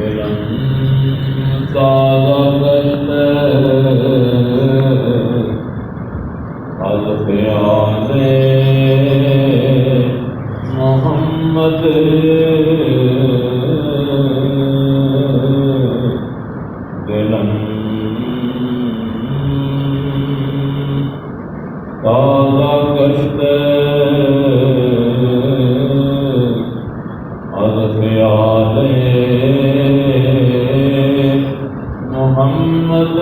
دلم تازہ کرتے از خیال محمد دلم تازہ کرتے از خیال محمد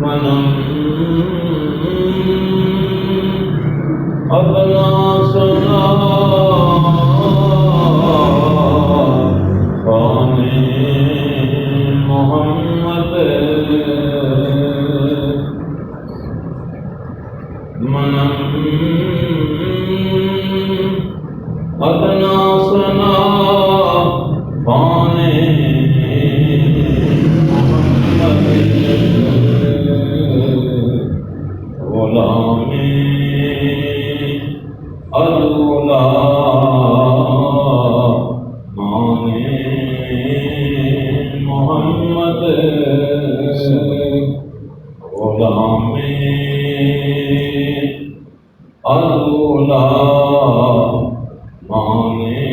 منم ادنا سنا خانے محمد منم ادنا سنا خانے غلام الاولا مانے محمد غلام الاولا مانے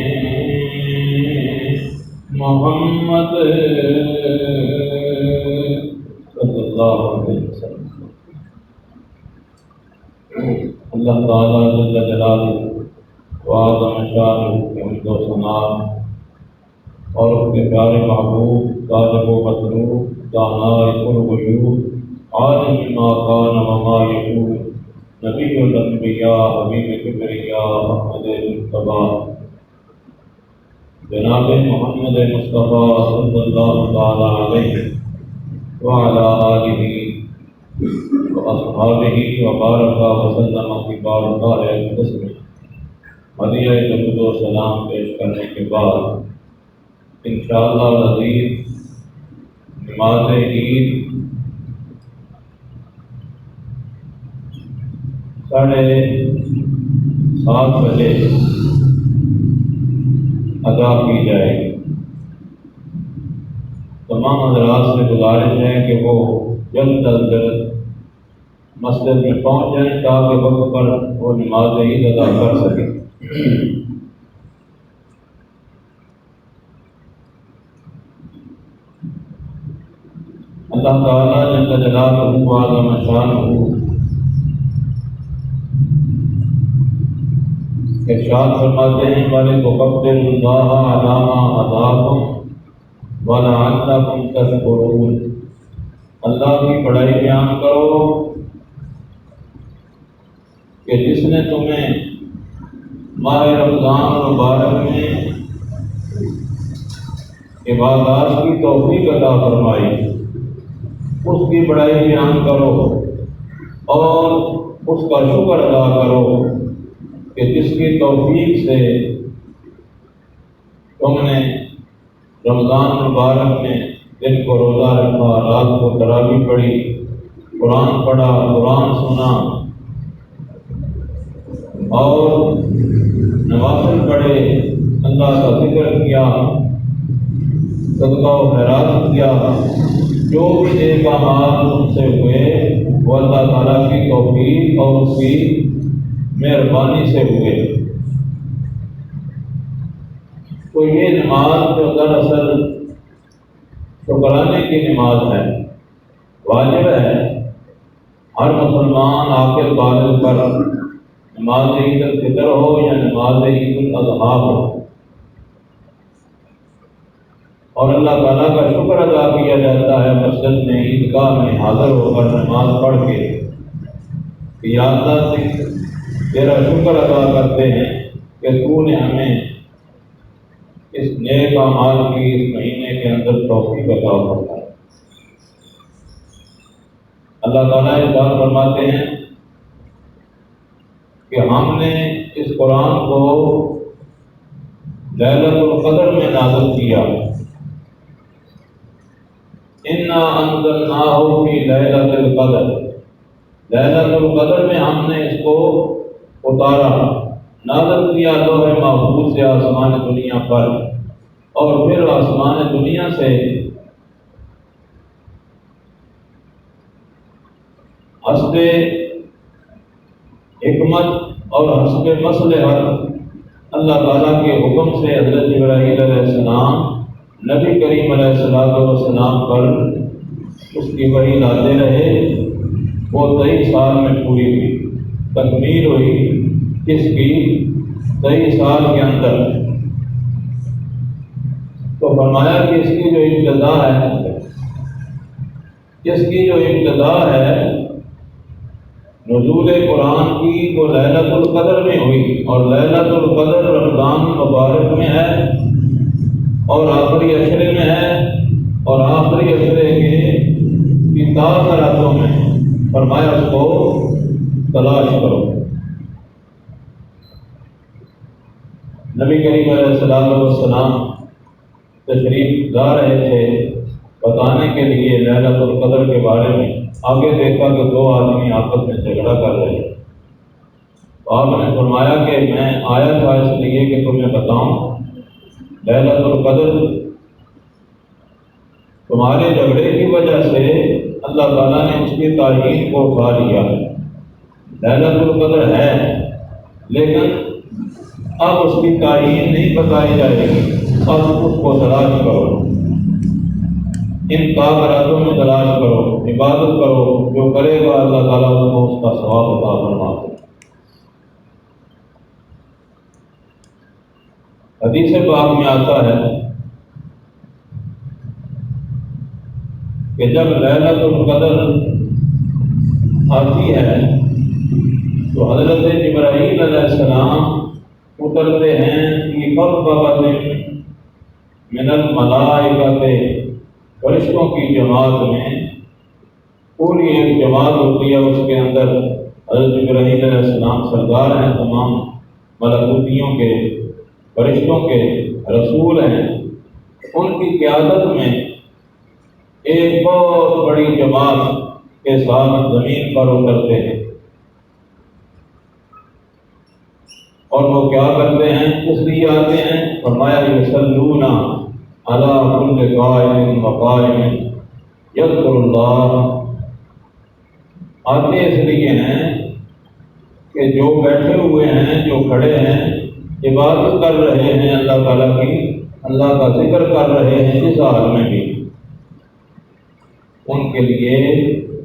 محمد صلی اللہ علیہ وسلم۔ اللہ تعالیٰ جل جلالہ وعظم شانہ کے حمد و ثنا اور اس کے پیارے محبوب صادق و مطلوب دانائے الغیوب عالم ما کان وما یکون نبی الانبیاء حبیب کبریاء محمد مصطفیٰ جناب محمد مصطفیٰ صلی اللہ تعالیٰ علیہ وعلی آلہ واصحابہ وبارک وسلم کی بارگاہ اقدس میں ہدیہ درود و سلام پیش کرنے کے بعد انشاءاللہ العزیز نماز عید 7:30 بجے ادا کی جائے گی۔ تمام حضرات سے گزارش ہے کہ وہ جلد از جلد مسجد میں پہنچ جائیں تاکہ وقت پر وہ نماز عید ادا کر سکیں۔ اللہ تعالیٰ جل جلالہ وعظم شانہ ارشاد فرماتے ہیں وَلِتُكَبِّرُوا اللَّهَ عَلَىٰ مَا هَدَاكُمْ وَلَعَلَّكُمْ تَشْكُرُونَ۔ اللہ کی بڑائی بیان کرو کہ جس نے تمہیں ماہ رمضان مبارک میں عبادات کی توفیق عطا فرمائی، اس کی بڑائی بیان کرو اور اس کا شکر ادا کرو کہ جس کی توفیق سے تم نے رمضان مبارک میں دن کو روزہ رکھا، رات کو تراویح پڑھی، قرآن پڑھا، قرآن سنا اور نوافل پڑھے، اللہ کا ذکر کیا، صدقہ و خیرات کیا۔ جو بھی نیک اعمال تم سے ہوئے وہ اللہ تعالیٰ کی توفیق اور اس کی مہربانی سے ہوئے۔ تو یہ نماز جو دراصل شکرانے کی نماز ہے، واجب ہے ہر مسلمان عاقل بالغ پر نماز عید الفطر ہو یا نماز عید الاضحیٰ ہو، اور اللہ تعالیٰ کا شکر ادا کیا جاتا ہے مسجد میں، عیدگاہ میں حاضر ہو کر نماز پڑھ کے کہ یا اللہ تیرا شکر ادا کرتے ہیں کہ تو نے ہمیں اس نیک اعمال کی اس مہینے کے اندر توفیق عطا فرمائی۔ اللہ تعالیٰ ارشاد فرماتے ہیں کہ ہم نے اس قرآن کو لیلۃ القدر میں نازل کیا، انا انزلناہ فی لیلۃ القدر، لیلۃ القدر میں ہم نے اس کو اتارا، نازل کیا لوح محفوظ سے آسمان دنیا پر، اور پھر آسمان دنیا سے حسب حکمت اور حسب مصلحت اللہ تعالیٰ کے حکم سے حضرت جبرائیل علیہ السلام نبی کریم علیہ السلام پر اس کی وحی لاتے رہے۔ وہ 23 سال میں پوری ہوئی، تکمیل ہوئی اس کی 23 سال کے اندر۔ تو فرمایا کہ اس کی جو ابتدا ہے نزول قرآن کی، وہ لیلۃ القدر میں ہوئی، اور لیلۃ القدر رمضان مبارک میں ہے، اور آخری عشرے میں ہے، اور آخری عشرے کی تازہ راتوں میں۔ فرمایا اس کو تلاش کرو۔ نبی کریم علیہ السلام تشریف لا رہے تھے بتانے کے لیے لیلۃ القدر کے بارے میں۔ آگے دیکھا کہ 2 آدمی آپس میں جھگڑا کر رہے ہیں، تو آپ نے فرمایا کہ میں آیا تھا اس لیے کہ تمہیں بتاؤں لیلۃ القدر تمہارے جھگڑے کی وجہ سے اللہ تعالیٰ نے اس کی تعین کو اٹھا لیا۔ لیلۃ القدر ہے لیکن اب اس کی تعین نہیں بتائی جائے گی، اب اس کو تلاش کرو، ان کاغذاتوں میں تلاش کرو، عبادت کرو، جو کرے گا اللہ تعالیٰ اس کو اس کا ثواب عطا فرما دے۔ حدیث پاک میں آتا ہے کہ جب لیلۃ القدر آتی ہے تو حضرت جبرائیل علیہ السلام اترتے ہیں کہ قبضۃ من الملائکۃ، فرشتوں کی جماعت میں پوری ایک جماعت ہوتی ہے، اس کے اندر حضرت جبرائیل علیہ السلام سردار ہیں، تمام ملکوتیوں کے، فرشتوں کے رسول ہیں۔ ان کی قیادت میں ایک بہت بڑی جماعت کے ساتھ زمین پر اترتے ہیں، اور وہ کیا کرتے ہیں؟ اس لیے آتے ہیں، فرمایا یصلون علی کل قائم وقائم یذکر اللہ۔ آتے اس لیے ہیں کہ جو بیٹھے ہوئے ہیں، جو کھڑے ہیں، عبادت کر رہے ہیں اللہ تعالیٰ کی، اللہ کا ذکر کر رہے ہیں، اس حال میں بھی ان کے لیے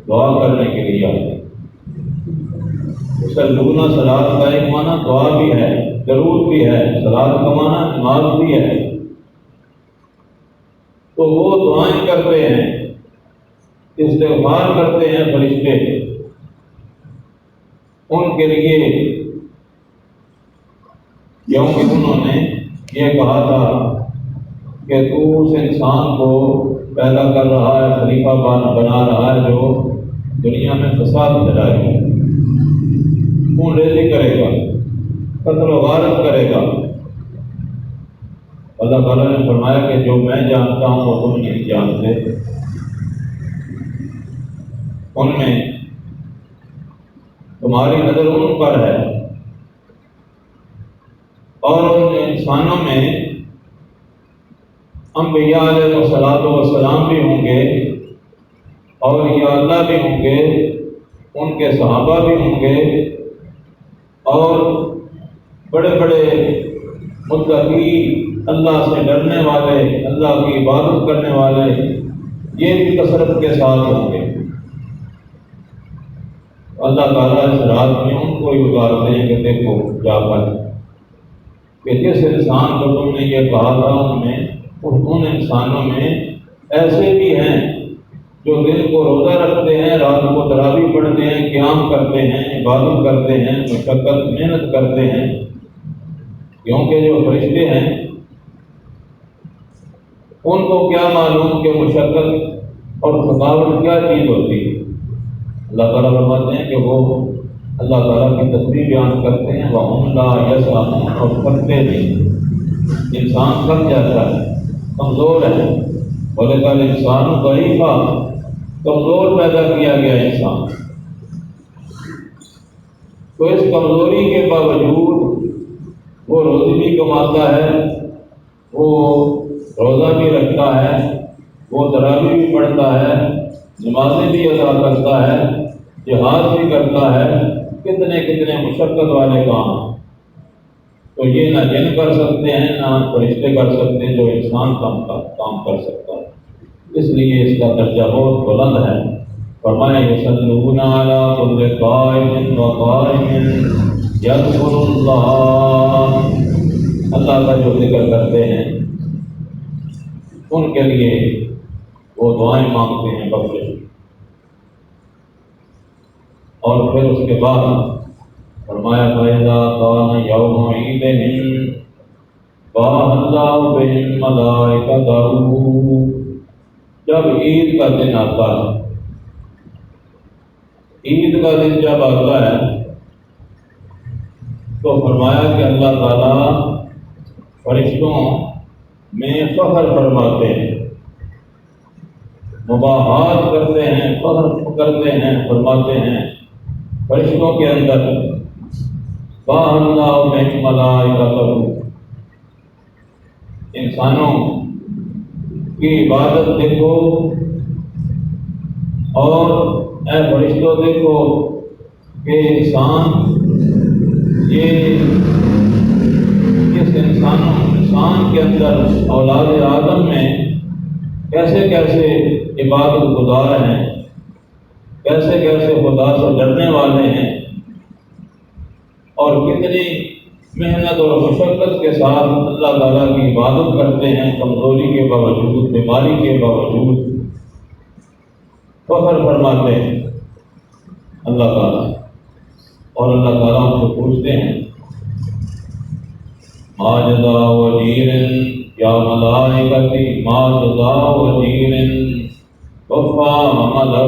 دعا کرنے کے لیے آتے ہیں۔ یصلون صلاۃ کا ایک معنی دعا بھی ہے، درود بھی ہے، صلاۃ کا معنی نماز بھی ہے۔ تو وہ دعائیں کرتے ہیں، استغفار کرتے ہیں فرشتے ان کے لیے، کیونکہ انہوں نے یہ کہا تھا کہ تو اس انسان کو پیدا کر رہا ہے، خلیفہ بنا رہا ہے جو دنیا میں فساد پھیلائے گا، خون ریزی کرے گا، قتل و غارت کرے گا۔ اللہ تعالیٰ نے فرمایا کہ جو میں جانتا ہوں وہ تم نہیں جانتے۔ ان میں تمہاری نظر ان پر ہے، اور ان انسانوں میں انبیاء علیہ السلام بھی ہوں گے، اور یا اللہ بھی ہوں گے، ان کے صحابہ بھی ہوں گے، اور بڑے بڑے متقی، اللہ سے ڈرنے والے، اللہ کی عبادت کرنے والے، یہ بھی کثرت کے ساتھ ہوں گے۔ اللہ تعالیٰ اس رات میں ان کو ہی اتارتے ہیں کہ دیکھو جا کر کہ جس انسان کو تم نے یہ کہا تھا، ان انسانوں میں ایسے بھی ہیں جو دن کو روزہ رکھتے ہیں، رات کو تراویح پڑھتے ہیں، قیام کرتے ہیں، عبادت کرتے ہیں، مشقت محنت کرتے ہیں، کیونکہ جو فرشتے ہیں ان کو کیا معلوم کہ مشقت اور تھکاوٹ کیا چیز ہوتی ہے۔ اللہ تعالیٰ فرماتے ہیں کہ وہ اللہ تعالیٰ کی تسبیح بیان کرتے ہیں، وَهُمْ لَا يَسْأَمُونَ، اور تھکتے نہیں۔ انسان تھک جاتا ہے، کمزور ہے، وَلَقَدْ الْإِنسَانُ ضَعِيفٌ، کمزور پیدا کیا گیا انسان۔ تو اس کمزوری کے باوجود وہ روزی بھی کماتا ہے، وہ روزہ بھی رکھتا ہے، وہ تراویح بھی پڑھتا ہے، نمازیں بھی ادا کرتا ہے، جہاد بھی کرتا ہے، کتنے کتنے مشقت والے کام، تو یہ نہ جن کر سکتے ہیں نہ فرشتے کر سکتے ہیں جو انسان کام کر سکتا ہے، اس لیے اس کا درجہ بہت بلند ہے۔ فرمایا یصلون علی کل قائم و قائم یذکر اللہ، اللہ کا جو ذکر کرتے ہیں ان کے لیے وہ دعائیں مانگتے ہیں بخشش، اور پھر اس کے بعد فرمایا فَإِذَا كَانَ يَوْمُ عِيدِهِمْ بَاهَ اللَّهُ بِهِمْ مَلَائِكَتَهُ، جب عید کا دن آتا ہے، عید کا دن جب آتا ہے تو فرمایا کہ اللہ تعالیٰ فرشتوں میں فخر فرماتے ہیں، مباحات کرتے ہیں، فخر کرتے ہیں، فرماتے ہیں فرشتوں کے اندر باہ اللہ بہم ملائکتہ، انسانوں کی عبادت دیکھو اور اے فرشتوں دیکھو کہ یہ اس انسان کے اندر اولاد آدم میں کیسے کیسے عبادت گزار ہیں، کیسے کیسے خدا سے ڈرنے والے ہیں، اور کتنی محنت اور مشقت کے ساتھ اللہ تعالیٰ کی عبادت کرتے ہیں، کمزوری کے باوجود، بیماری کے باوجود فخر فرماتے ہیں اللہ تعالیٰ، اور اللہ تعالیٰ ان سے پوچھتے ہیں ما جزاء وزیر یا ملائکتی ما جزاء وزیر وفا عملہ،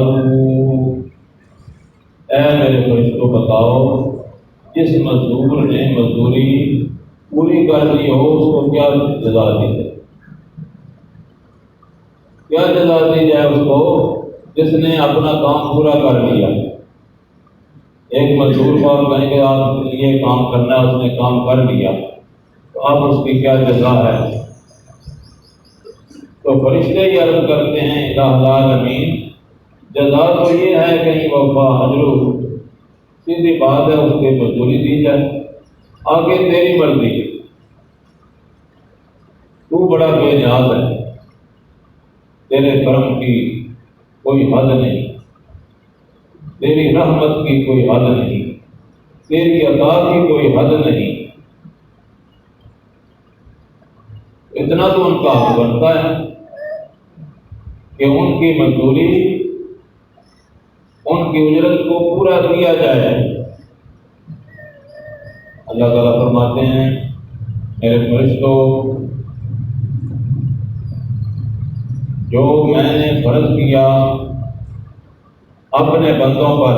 اے میرے فرشتوں بتاؤ جس مزدور نے مزدوری پوری کر لی ہو اس کو کیا جزا دی جائے، کیا جزا دی جائے اس کو جس نے اپنا کام پورا کر لیا۔ ایک مزدور صاحب کہیں گے آپ یہ کام کرنا ہے، اس نے کام کر لیا تو اب اس کی کیا جزا ہے؟ تو فرشتے ہی عرض کرتے ہیں الہ العالمین جزا تو یہ ہے کہ وفا اجرہ، سیدھی بات ہے اس کی مزدوری دی جائے، آگے تیری مرضی، تو بڑا بے نیاز ہے، تیرے کرم کی کوئی حد نہیں، تیری رحمت کی کوئی حد نہیں، تیری عطا کی کوئی حد نہیں، اتنا تو ان کا حق بنتا ہے کہ ان کی مزدوری، ان کی اجرت کو پورا کیا جائے۔ اللہ تعالیٰ فرماتے ہیں میرے فرشتوں جو میں نے فرض کیا اپنے بندوں پر،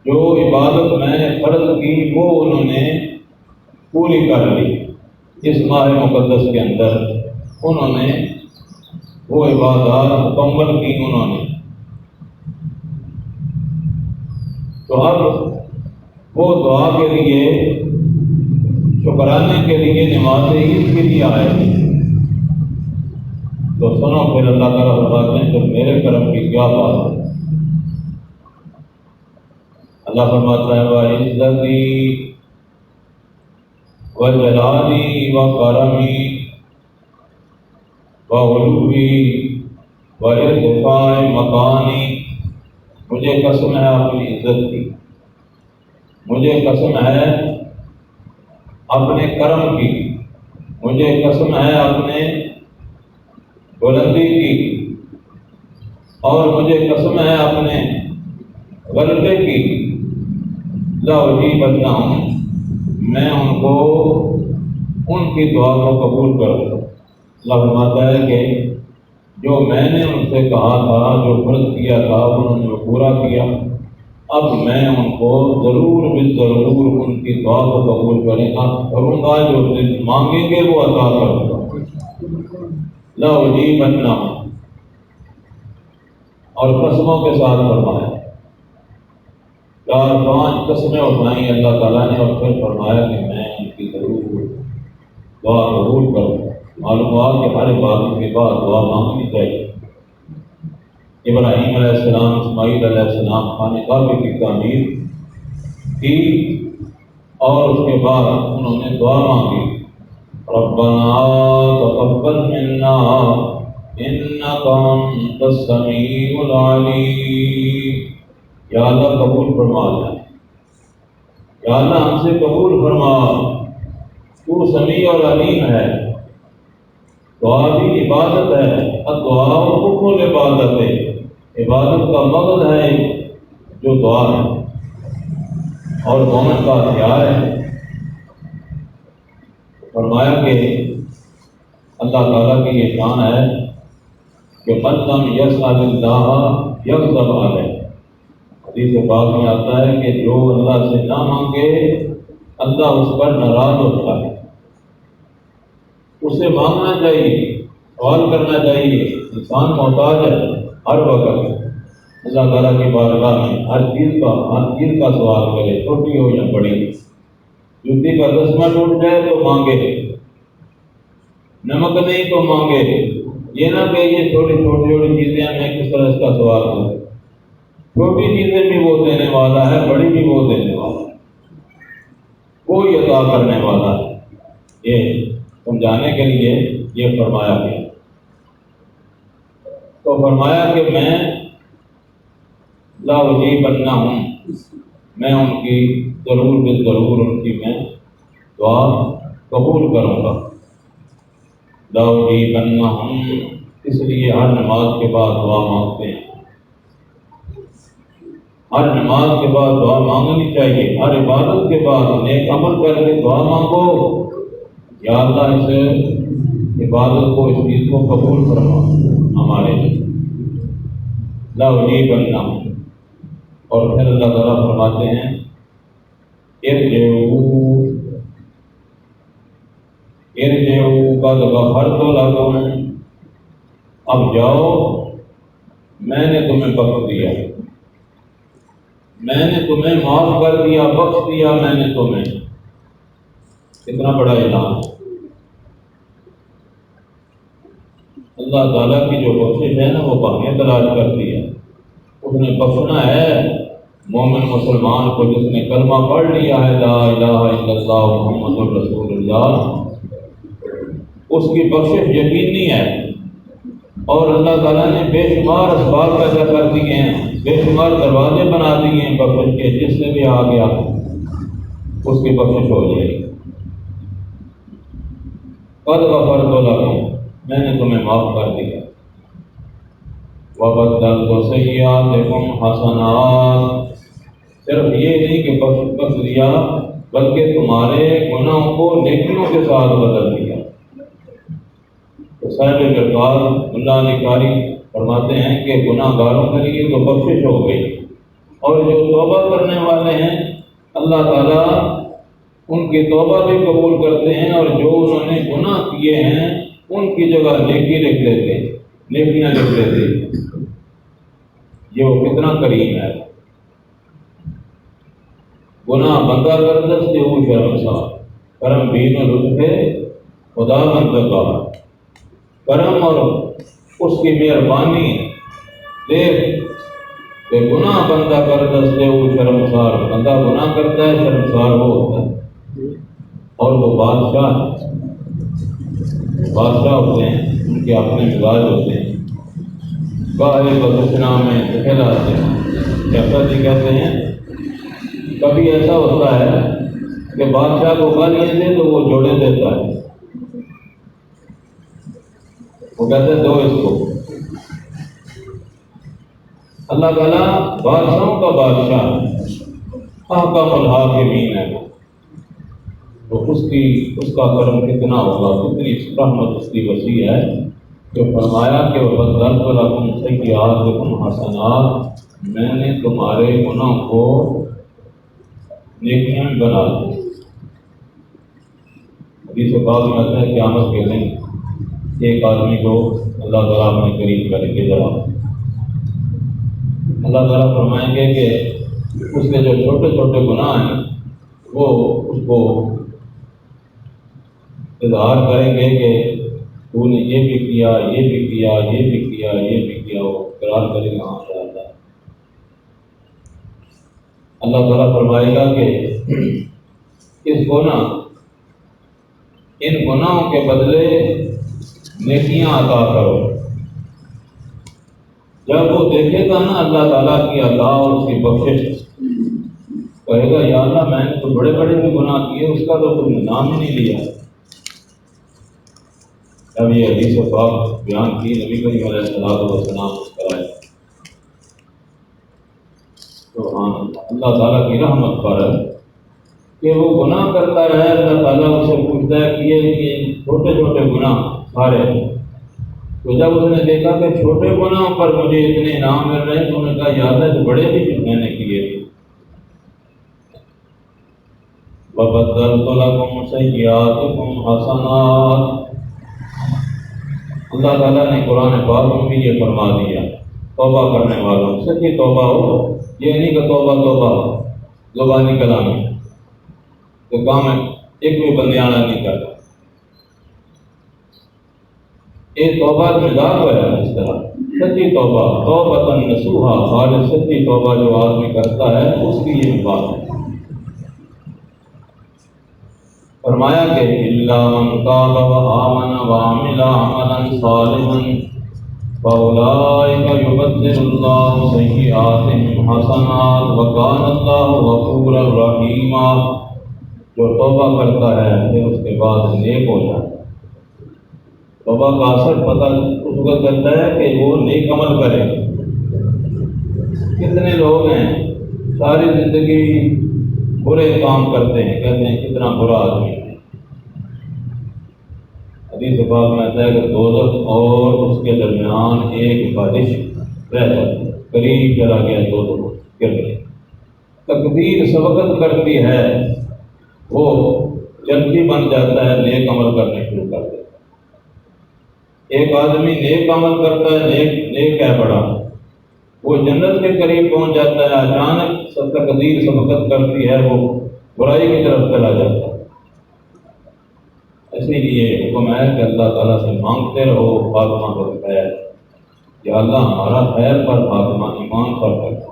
جو عبادت میں نے فرض کی وہ انہوں نے پوری کر لی، اس ماہ مقدس کے اندر انہوں نے وہ عبادات مکمل کی انہوں نے، تو اب وہ دعا کے لیے، شکرانے کے لیے، نماز عید کے لیے آئے، تو سنو پھر اللہ تعالیٰ فرماتے ہیں تو میرے کرم کی کیا بات ہے۔ اللہ فرماتا ہے وَعِزَّتِي وَجَلَالِي وَكَرَمِي وَعُلُوِّي وَارْتِفَاعِ مَكَانِي، مجھے قسم ہے اپنی عزت کی، مجھے قسم ہے اپنے کرم کی، مجھے قسم ہے اپنے بلندی کی، اور مجھے قسم ہے اپنے غلبے کی، لا اجیبن ہوں، میں ان کو ان کی دعا کو قبول کروں گا۔ اللہ فرماتا ہے کہ جو میں نے ان سے کہا تھا، جو فرض کیا تھا انہوں نے پورا کیا، اب میں ان کو ضرور بالضرور ان کی دعا کو قبول کروں گا، جو مانگیں گے وہ عطا کروں گا۔ لا اجیبن ہوں، اور قسموں کے ساتھ فرمایا، 4-5 قسمیں اٹھائیں اللہ تعالیٰ نے، اور پھر فرمایا کہ میں ان کی ضرور دعا قبول کرو۔ معلوم ہوا کہ ہر عبادت کے بعد دعا مانگنی چاہیے۔ ابراہیم علیہ السلام، اسماعیل علیہ السلام خانہ کعبے کی تعمیر کی اور اس کے بعد انہوں نے دعا مانگی، ربنا تقبل منا انک انت السمیع العلیم، یا اللہ قبول فرما لے، یا اللہ ہم سے قبول فرما، تو سمیع اور علیم ہے۔ دعا بھی عبادت ہے، الدعاء حکم العبادت ہے، عبادت کا مقصد ہے جو دعا ہے اور مومن کا ہتھیار ہے۔ فرمایا کہ اللہ تعالیٰ کی یہ شان ہے کہ من لم یسأل اللہ یغضب علیہ۔ حدیث پاک میں آتا ہے کہ جو اللہ سے نہ مانگے اللہ اس پر ناراض ہوتا ہے۔ اسے مانگنا چاہیے، سوال کرنا چاہیے۔ انسان محتاج ہے ہر وقت اللہ تعالیٰ کی بارگاہ میں ہر چیز کا سوال کرے، چھوٹی ہو یا بڑی۔ جوتی کا تسمہ ٹوٹ جائے تو مانگے، نمک نہیں تو مانگے، یہ نہ کہ یہ چھوٹی چیزیں میں کس طرح اس کا سوال کروں۔ چھوٹی چیزیں بھی وہ دینے والا ہے، بڑی بھی وہ دینے والا ہے، کوئی عطا کرنے والا ہے۔ یہ سمجھانے کے لیے یہ فرمایا گیا۔ تو فرمایا کہ میں لا اجیبن ہوں، میں ان کی ضرور ان کی میں دعا قبول کروں گا۔ لا اجیبن ہوں، اس لیے ہر نماز کے بعد دعا مانگتے ہیں، ہر نماز کے بعد دعا مانگنی چاہیے، ہر عبادت کے بعد نیک عمل کر کے دعا مانگو، یا اللہ اس عبادت کو، اس چیز کو قبول فرما ہمارے لیے۔ لا اجیبن ہوں، اور پھر اللہ تعالیٰ فرماتے ہیں ارجعوا قد غفرت لکم، اب جاؤ میں نے تمہیں بخش دیا، میں نے تمہیں معاف کر دیا، بخش دیا میں نے تمہیں۔ کتنا بڑا اعلان! اللہ تعالیٰ کی جو بخشش ہے نا وہ بہانے تلاش کرتی ہے، اس نے بخشنا ہے مومن مسلمان کو جس نے کلمہ پڑھ لیا ہے لا الہ الا اللہ محمد رسول اللہ، اس کی بخشش یقینی ہے۔ اور اللہ تعالیٰ نے بے شمار اسباب پیدا کر دیے ہیں، بے شمار دروازے بنا دیے ہیں بخشش کے، جس سے بھی آ گیا اس کی بخشش ہو جائے گی۔ قد غفرت لکم، میں نے تمہیں معاف کر دیا۔ وَبَدَّلْتُ سَيِّئَاتِكُمْ حَسَنَاتٍ، صرف یہ نہیں کہ بخش دیا بلکہ تمہارے گناہوں کو نیکیوں کے ساتھ بدل دیا۔ تو صاحب دربار ملا علی قاری فرماتے ہیں کہ گناہ گاروں کے لیے تو بخشش ہو گئی، اور جو توبہ کرنے والے ہیں اللہ تعالیٰ ان کی توبہ بھی قبول کرتے ہیں، اور جو انہوں نے گناہ کیے ہیں ان کی جگہ نیکی لکھ لیتے ہیں، نیکیاں لکھ لیتے ہیں۔ یہ وہ کتنا کریم ہے۔ گناہ بندہ کردس سے وہ شرمسار، کرم بین لطف خدا بندگا، کرم اور اس کی مہربانی دیکھ کہ گناہ بندہ کردس سے وہ شرمسار، بندہ گناہ کرتا ہے شرمسار وہ ہوتا ہے، اور وہ بادشاہ ہوتے ہیں، ان کے اپنے مزاج ہوتے ہیں۔ باہر بدشنا میں دخل آتے ہیں، جیسا جی کہتے ہیں کبھی ایسا ہوتا ہے کہ بادشاہ کو گالیاں دے تو وہ جوڑے دیتا ہے، وہ کہتے ہیں دو اس کو۔ اللہ تعالیٰ بادشاہوں کا بادشاہ احکم الحاکمین ہے، تو اس کا کرم کتنا ہوگا، کتنی رحمت اس کی وسیع ہے کہ فرمایا کہ وَبَدَّلْتُ لَكُمْ سَيِّئَاتِكُمْ حَسَنَاتٍ، میں نے تمہارے گناہوں کو نیکیاں بنا دی۔ حدیث پاک میں آتا ہے قیامت کے دن ایک آدمی کو اللہ تعالیٰ اپنے قریب کریں گے، ذرا اللہ تعالیٰ فرمائیں گے کہ اس کے جو چھوٹے چھوٹے گناہ ہیں وہ اس کو اظہار کریں گے کہ تو نے یہ بھی کیا، یہ بھی کیا، یہ بھی کیا، یہ بھی کیا، وہ اقرار کرے گا ماشاء اللہ۔ اللہ تعالیٰ فرمائے گا کہ ان گناہوں کے بدلے نیکیاں عطا کرو۔ جب وہ دیکھے گا نا اللہ تعالیٰ کی عطا اور اس کی بخشش، کہے گا یا اللہ میں نے تو بڑے بڑے بھی گناہ کیے، اس کا تو تم نے نام ہی نہیں لیا۔ جب یہ حدیث پاک بیان کی نبی کریم علیہ الصلوۃ والسلام مسکرائے۔ سبحان اللہ، اللہ تعالیٰ کی رحمت پر ہے کہ وہ گناہ کرتا رہے، اللہ تعالیٰ اسے پوچھتا ہے کہ یہ چھوٹے چھوٹے گناہ سارے، تو جب اس نے دیکھا کہ چھوٹے گناہوں پر مجھے اتنے انعام مل رہے ہیں تو انہوں نے کہا یاد ہے تو بڑے بھی میں نے کیے تھے۔ وَبَدَّلْتُ لَكُمْ سَيِّئَاتِكُمْ حَسَنَاتٍ، اللہ تعالیٰ نے قرآن پاک میں بھی یہ فرما دیا توبہ کرنے والوں سے کہ توبہ ہو، یہ نہیں کہ توبہ توبہ زبانی کلام ہے تو کام ہے ایک بھی بندیانہ نہیں کرتا، یہ توبہ مزاج ہے۔ اس طرح سچی توبہ، توبۃ نصوحا، خالص سچی توبہ جو آدمی کرتا ہے اس کی یہ بات ہے۔ فرمایا کہ الا من تاب وآمن وعمل عملا صالحا فاولئک یبدل اللہ سیئاتہم حسنات وکان اللہ غفورا رحیما۔ جو توبہ کرتا ہے پھر اس کے بعد نیک ہو جاتا ہے۔ توبہ کا اثر پتہ اس وقت چلتا ہے کہ وہ نیک عمل کرے۔ کتنے لوگ ہیں ساری زندگی برے کام کرتے ہیں، کہتے ہیں کتنا برا آدمی ہے۔ حدیث پاک میں آتا ہے کہ دوزخ اور اس کے درمیان ایک بارش رہ جاتی ہے، قریب چلا گیا دوزخ گر گیا۔ تقدیر سبقت کرتی ہے، وہ جنتی بن جاتا ہے، نیک عمل کرنے شروع کر دیتا ہے۔ ایک آدمی نیک عمل کرتا ہے، نیک ہے بڑا، وہ جنت کے قریب پہنچ جاتا ہے، اچانک تقدیر سبقت کرتی ہے، وہ برائی کی طرف چلا جاتا ہے۔ اسی لیے حکم ہے کہ اللہ تعالیٰ سے مانگتے رہو خاتمہ پر خیر، یا اللہ ہمارا خیر پر خاتمہ ایمان پر کرتا۔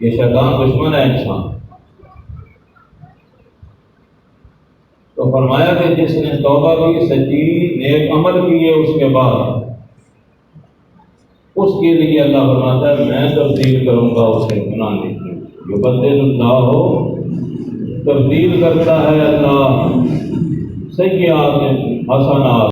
یہ شیطان دشمن ہے انسان۔ تو فرمایا کہ جس نے توبہ کی، سچی نیک عمل کیے اس کے بعد، اس کے لیے اللہ فرماتا ہے میں تبدیل کروں گا اسے گناہ نہیں، یبدل اللہ ہو تبدیل کرتا ہے اللہ سیئات حسنات۔